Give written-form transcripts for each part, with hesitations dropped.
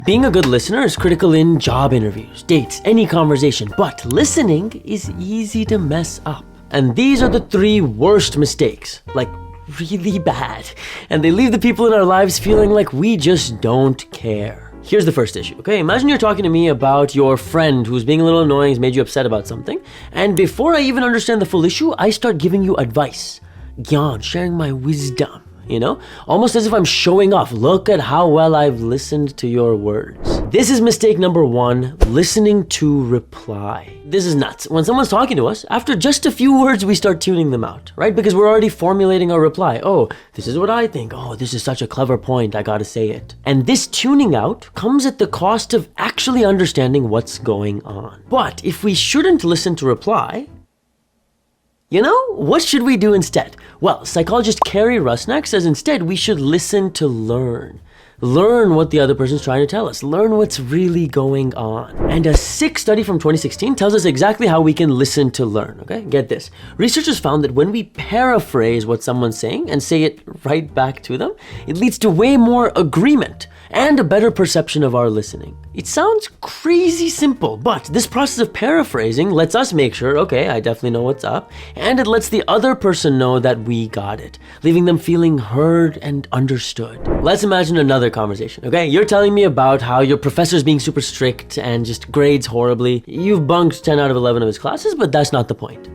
Being a good listener is critical in job interviews, dates, any conversation, but listening is easy to mess up. And these are the 3 worst mistakes, like really bad. And they leave the people in our lives feeling like we just don't care. Here's the first issue, okay? Imagine you're talking to me about your friend who's being a little annoying, has made you upset about something, and before I even understand the full issue, I start giving you advice, gyan, sharing my wisdom. Almost as if I'm showing off. Look at how well I've listened to your words. This is mistake number 1, listening to reply. This is nuts. When someone's talking to us, after just a few words, we start tuning them out, right? Because we're already formulating our reply. Oh, this is what I think. Oh, this is such a clever point. I gotta say it. And this tuning out comes at the cost of actually understanding what's going on. But if we shouldn't listen to reply, what should we do instead? Well, psychologist Carrie Rusnak says instead we should listen to learn. Learn what the other person's trying to tell us. Learn what's really going on. And a sick study from 2016 tells us exactly how we can listen to learn, okay? Get this. Researchers found that when we paraphrase what someone's saying and say it right back to them, it leads to way more agreement and a better perception of our listening. It sounds crazy simple, but this process of paraphrasing lets us make sure, okay, I definitely know what's up, and it lets the other person know that we got it, leaving them feeling heard and understood. Let's imagine another conversation, okay? You're telling me about how your professor's being super strict and just grades horribly. You've bunked 10 out of 11 of his classes, but that's not the point.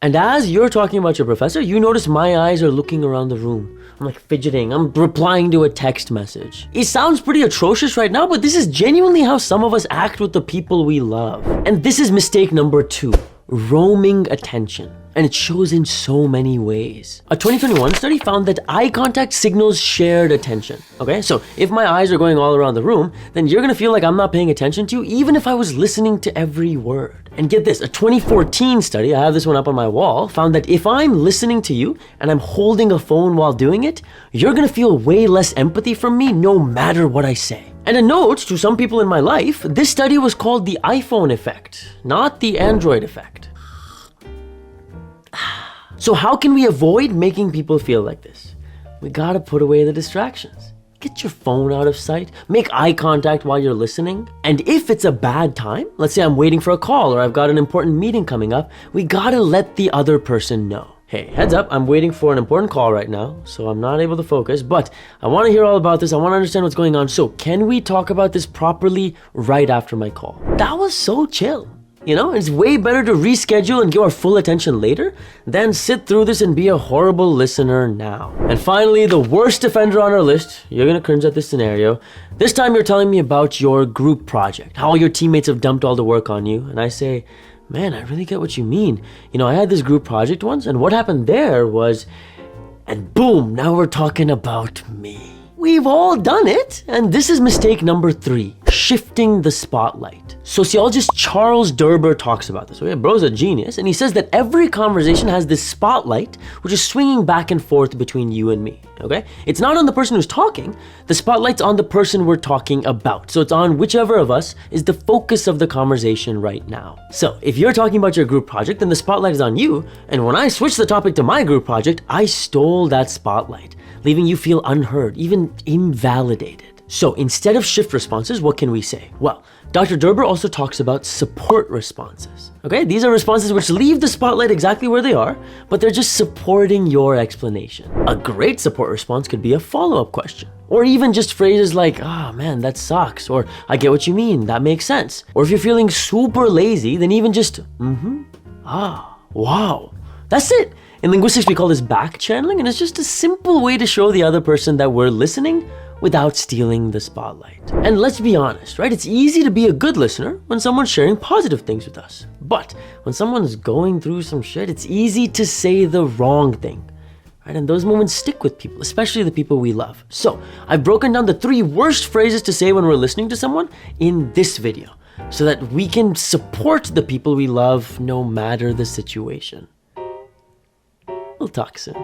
And as you're talking about your professor, you notice my eyes are looking around the room. I'm like fidgeting, I'm replying to a text message. It sounds pretty atrocious right now, but this is genuinely how some of us act with the people we love. And this is mistake number 2, roaming attention. And it shows in so many ways. A 2021 study found that eye contact signals shared attention. Okay, so if my eyes are going all around the room, then you're gonna feel like I'm not paying attention to you, even if I was listening to every word. And get this, a 2014 study, I have this one up on my wall, found that if I'm listening to you and I'm holding a phone while doing it, you're gonna feel way less empathy from me no matter what I say. And a note to some people in my life, this study was called the iPhone effect, not the Android effect. So how can we avoid making people feel like this? We gotta put away the distractions. Get your phone out of sight, make eye contact while you're listening. And if it's a bad time, let's say I'm waiting for a call or I've got an important meeting coming up, we gotta let the other person know. Hey, heads up, I'm waiting for an important call right now, so I'm not able to focus, but I wanna hear all about this, I wanna understand what's going on, so can we talk about this properly right after my call? That was so chill. It's way better to reschedule and give our full attention later than sit through this and be a horrible listener now. And finally, the worst offender on our list, you're gonna cringe at this scenario. This time you're telling me about your group project, how your teammates have dumped all the work on you, and I say, man, I really get what you mean. I had this group project once, and what happened there was, and boom, now we're talking about me. We've all done it, and this is mistake number 3, shifting the spotlight. Sociologist Charles Derber talks about this. Okay, bro's a genius, and he says that every conversation has this spotlight which is swinging back and forth between you and me, okay? It's not on the person who's talking, the spotlight's on the person we're talking about. So it's on whichever of us is the focus of the conversation right now. So if you're talking about your group project, then the spotlight is on you, and when I switch the topic to my group project, I stole that spotlight, leaving you feel unheard, even invalidated. So instead of shift responses, what can we say? Well, Dr. Derber also talks about support responses. Okay, these are responses which leave the spotlight exactly where they are, but they're just supporting your explanation. A great support response could be a follow-up question, or even just phrases like, ah, man, that sucks, or I get what you mean, that makes sense. Or if you're feeling super lazy, then even just, ah, wow. That's it. In linguistics, we call this back channeling, and it's just a simple way to show the other person that we're listening without stealing the spotlight. And let's be honest, right? It's easy to be a good listener when someone's sharing positive things with us. But when someone's going through some shit, it's easy to say the wrong thing, right? And those moments stick with people, especially the people we love. So I've broken down the 3 worst phrases to say when we're listening to someone in this video, so that we can support the people we love no matter the situation. We'll talk soon.